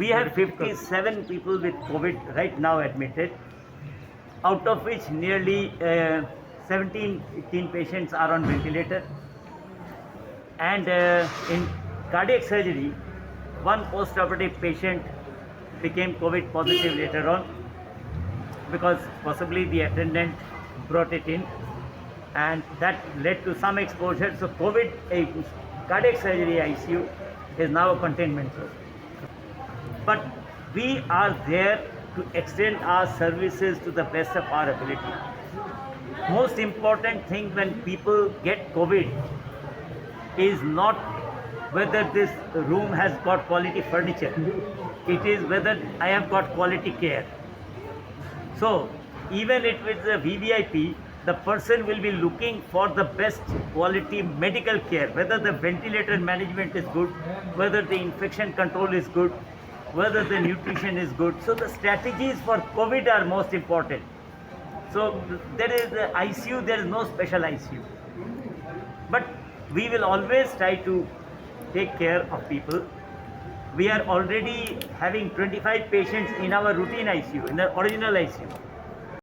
We have 57 people with COVID right now admitted, out of which nearly 17, 18 patients are on ventilator. And in cardiac surgery, one post-operative patient became COVID positive later on because possibly the attendant brought it in, and that led to some exposure. So COVID, cardiac surgery ICU is now a containment zone. But we are there to extend our services to the best of our ability. Most important thing when people get COVID is not whether this room has got quality furniture. It is whether I have got quality care. So even if it's a VVIP, the person will be looking for the best quality medical care, whether the ventilator management is good, whether the infection control is good, whether the nutrition is good. So the strategies for COVID are most important. So there is the ICU, there is no special ICU. But we will always try to take care of people. We are already having 25 patients in our routine ICU, in the original ICU.